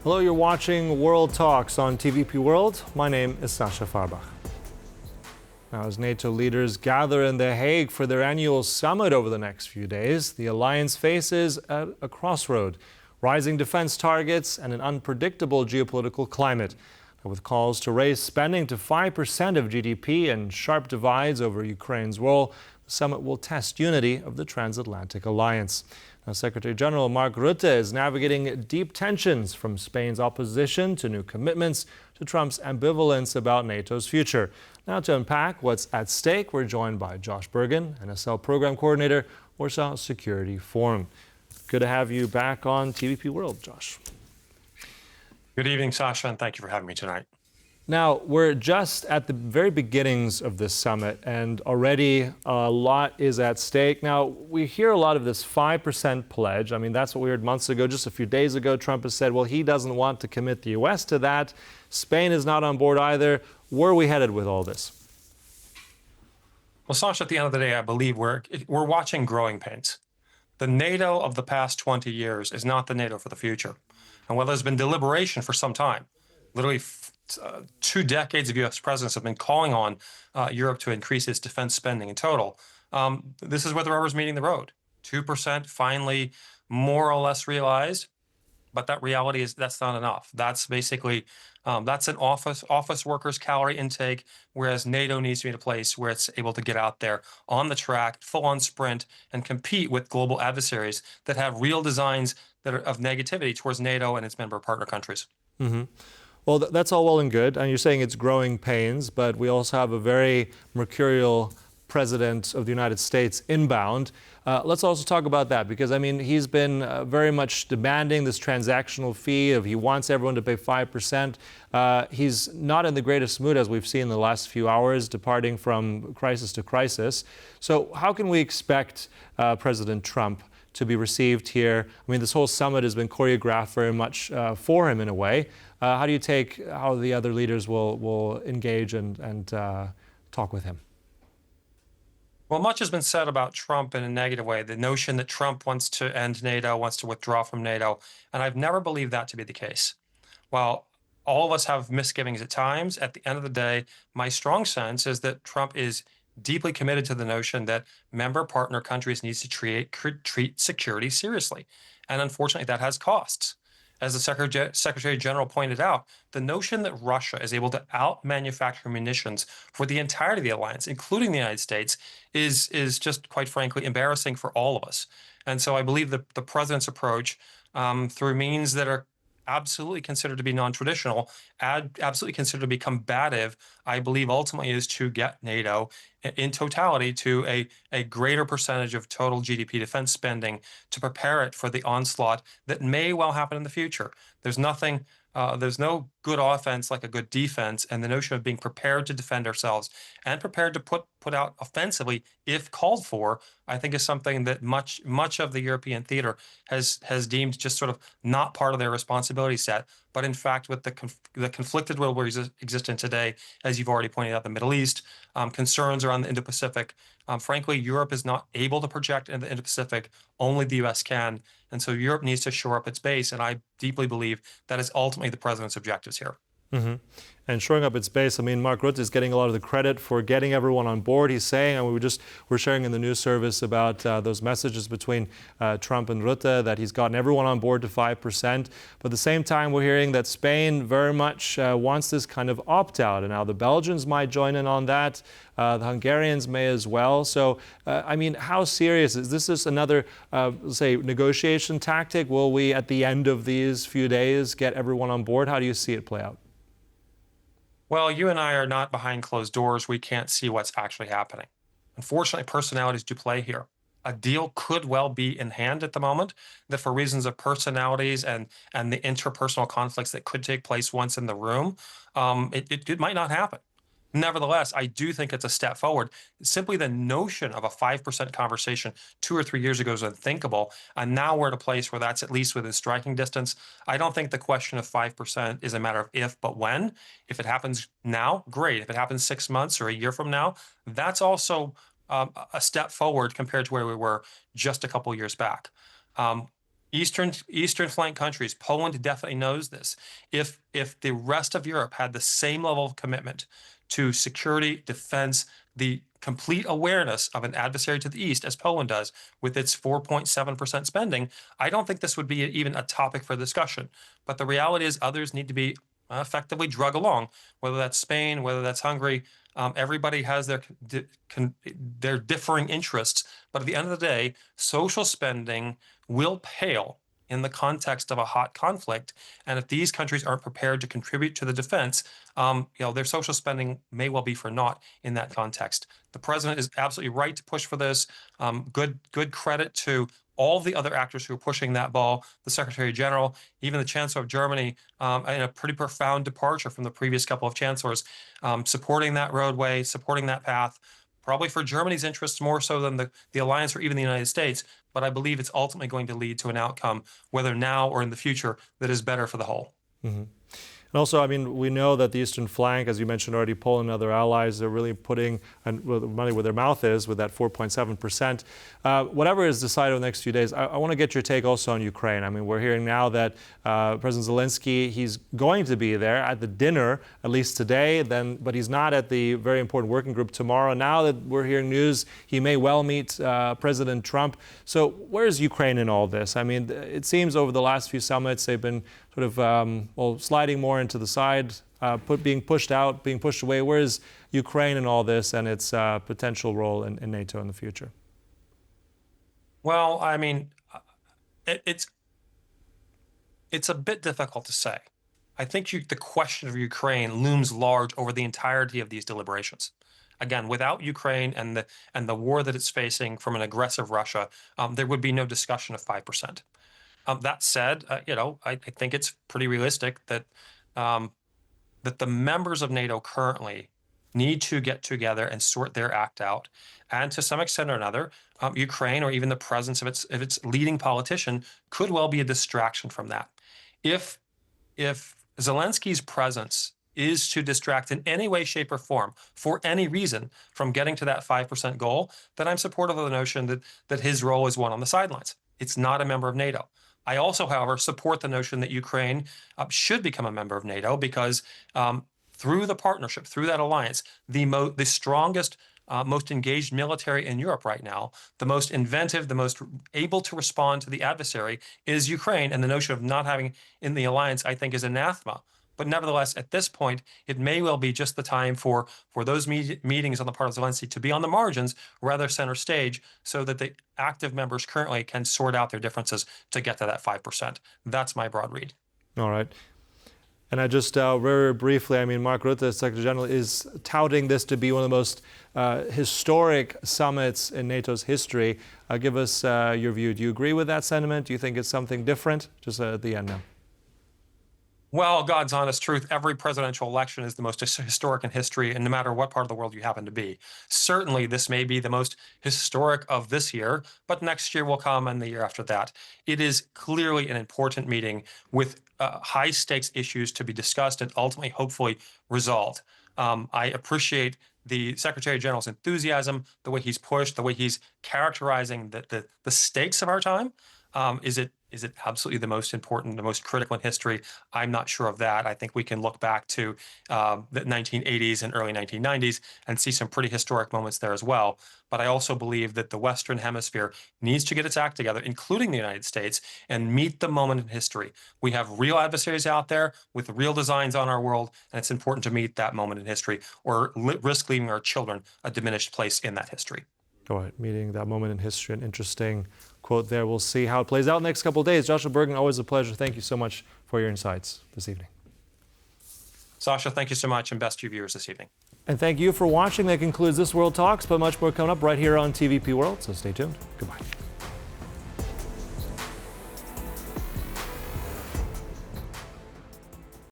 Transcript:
Hello, you're watching World Talks on TVP World. My name is Sasha Farbach. Now, as NATO leaders gather in The Hague for their annual summit over the next few days, the alliance faces a crossroad, rising defense targets and an unpredictable geopolitical climate. With calls to raise spending to 5% of GDP and sharp divides over Ukraine's role, the summit will test unity of the transatlantic alliance. Now, Secretary General Mark Rutte is navigating deep tensions, from Spain's opposition to new commitments to Trump's ambivalence about NATO's future. Now, to unpack what's at stake, we're joined by Joshua Burgin, NSL Program Coordinator, Warsaw Security Forum. Good to have you back on TVP World, Josh. Good evening, Sasha, and thank you for having me tonight. Now, we're just at the very beginnings of this summit, and already a lot is at stake. Now, we hear a lot of this 5% pledge. I mean, that's what we heard months ago. Just a few days ago, Trump has said, well, he doesn't want to commit the U.S. to that. Spain is not on board either. Where are we headed with all this? Well, Sasha, at the end of the day, I believe we're watching growing pains. The NATO of the past 20 years is not the NATO for the future. And while there's been deliberation for some time, literally 2 decades of U.S. presidents have been calling on Europe to increase its defense spending in total. This is where the rubber's meeting the road. 2% finally more or less realized, but that reality is that's not enough. That's basically, that's an office workers' calorie intake, whereas NATO needs to be in a place where it's able to get out there on the track, full-on sprint, and compete with global adversaries that have real designs that are of negativity towards NATO and its member partner countries. Mm-hmm. Well, that's all well and good, and you're saying it's growing pains, but we also have a very mercurial president of the United States inbound. Let's also talk about that, because, I mean, he's been very much demanding this transactional fee. He wants everyone to pay 5%. He's not in the greatest mood, as we've seen in the last few hours, departing from crisis to crisis. So how can we expect President Trump to be received here? I mean, this whole summit has been choreographed very much for him in a way. How do you take how the other leaders will engage and talk with him? Well, much has been said about Trump in a negative way. The notion that Trump wants to end NATO, wants to withdraw from NATO, and I've never believed that to be the case. While all of us have misgivings at times, at the end of the day, my strong sense is that Trump is deeply committed to the notion that member partner countries need to treat security seriously. And unfortunately, that has costs. As the Secretary General pointed out, the notion that Russia is able to out-manufacture munitions for the entirety of the alliance, including the United States, is just, quite frankly, embarrassing for all of us. And so I believe that the president's approach, through means that are absolutely considered to be non-traditional, absolutely considered to be combative, I believe ultimately is to get NATO in totality to a greater percentage of total GDP defense spending to prepare it for the onslaught that may well happen in the future. There's no good offense like a good defense, and the notion of being prepared to defend ourselves and prepared to put out offensively if called for, I think is something that much of the European theater has deemed just sort of not part of their responsibility set. But in fact, with the conflicted world we exist in today, as you've already pointed out, the Middle East, concerns around the Indo-Pacific, frankly, Europe is not able to project in the Indo-Pacific. Only the U.S. can. And so Europe needs to shore up its base. And I deeply believe that is ultimately the president's objectives here. Mm-hmm. And shoring up its base, I mean, Mark Rutte is getting a lot of the credit for getting everyone on board. He's saying, and we're sharing in the news service about those messages between Trump and Rutte, that he's gotten everyone on board to 5%. But at the same time, we're hearing that Spain very much wants this kind of opt-out. And now the Belgians might join in on that. The Hungarians may as well. So, I mean, how serious is this? Is another, say, negotiation tactic? Will we, at the end of these few days, get everyone on board? How do you see it play out? Well, you and I are not behind closed doors. We can't see what's actually happening. Unfortunately, personalities do play here. A deal could well be in hand at the moment, that for reasons of personalities and the interpersonal conflicts that could take place once in the room, it might not happen. Nevertheless, I do think it's a step forward. Simply the notion of a 5% conversation 2 or 3 years ago is unthinkable, and now we're at a place where that's at least within striking distance. I don't think the question of 5% is a matter of if, but when. If it happens now, great. If it happens 6 months or a year from now, that's also a step forward compared to where we were just a couple years back. Eastern flank countries, Poland definitely knows this. If the rest of Europe had the same level of commitment to security, defense, the complete awareness of an adversary to the east, as Poland does with its 4.7% spending, I don't think this would be even a topic for discussion. But the reality is others need to be effectively drug along, whether that's Spain, whether that's Hungary. Everybody has their differing interests. But at the end of the day, social spending will pale in the context of a hot conflict. And if these countries aren't prepared to contribute to the defense, their social spending may well be for naught in that context. The president is absolutely right to push for this. Good credit to all the other actors who are pushing that ball, the Secretary General, even the Chancellor of Germany, in a pretty profound departure from the previous couple of chancellors, supporting that roadway, supporting that path, probably for Germany's interests more so than the alliance or even the United States. But I believe it's ultimately going to lead to an outcome, whether now or in the future, that is better for the whole. Mm-hmm. And also, I mean, we know that the eastern flank, as you mentioned already, Poland and other allies, are really putting money where their mouth is with that 4.7%. Whatever is decided in the next few days, I want to get your take also on Ukraine. I mean, we're hearing now that President Zelensky, he's going to be there at the dinner, at least today, but he's not at the very important working group tomorrow. Now that we're hearing news, he may well meet President Trump. So where's Ukraine in all this? I mean, it seems over the last few summits, they've been sort of sliding more into the side, being pushed out, being pushed away. Where is Ukraine in all this and its potential role in NATO in the future? Well, I mean, it's a bit difficult to say. I think the question of Ukraine looms large over the entirety of these deliberations. Again, without Ukraine and the war that it's facing from an aggressive Russia, there would be no discussion of 5%. That said, I think it's pretty realistic that that the members of NATO currently need to get together and sort their act out. And to some extent or another, Ukraine, or even the presence of its leading politician, could well be a distraction from that. If Zelensky's presence is to distract in any way, shape, or form, for any reason, from getting to that 5% goal, then I'm supportive of the notion that his role is one on the sidelines. It's not a member of NATO. I also, however, support the notion that Ukraine should become a member of NATO because through the partnership, through that alliance, the strongest, most engaged military in Europe right now, the most inventive, the most able to respond to the adversary is Ukraine. And the notion of not having in the alliance, I think, is anathema. But nevertheless, at this point, it may well be just the time for those meetings on the part of Zelensky to be on the margins, rather center stage, so that the active members currently can sort out their differences to get to that 5%. That's my broad read. All right. And I just very briefly, I mean, Mark Rutte, Secretary General, is touting this to be one of the most historic summits in NATO's history. Give us your view. Do you agree with that sentiment? Do you think it's something different? Just at the end now. Well, God's honest truth, every presidential election is the most historic in history, and no matter what part of the world you happen to be. Certainly, this may be the most historic of this year, but next year will come and the year after that. It is clearly an important meeting with high-stakes issues to be discussed and ultimately, hopefully, resolved. I appreciate the Secretary General's enthusiasm, the way he's pushed, the way he's characterizing the stakes of our time. Is it absolutely the most important, the most critical in history? I'm not sure of that. I think we can look back to the 1980s and early 1990s and see some pretty historic moments there as well. But I also believe that the Western Hemisphere needs to get its act together, including the United States, and meet the moment in history. We have real adversaries out there with real designs on our world, and it's important to meet that moment in history or risk leaving our children a diminished place in that history. All right, meeting that moment in history, an interesting quote there. We'll see how it plays out in the next couple of days. Joshua Burgin, always a pleasure. Thank you so much for your insights this evening. Sasha, thank you so much, and best to your viewers this evening. And thank you for watching. That concludes this World Talks, but much more coming up right here on TVP World, so stay tuned. Goodbye.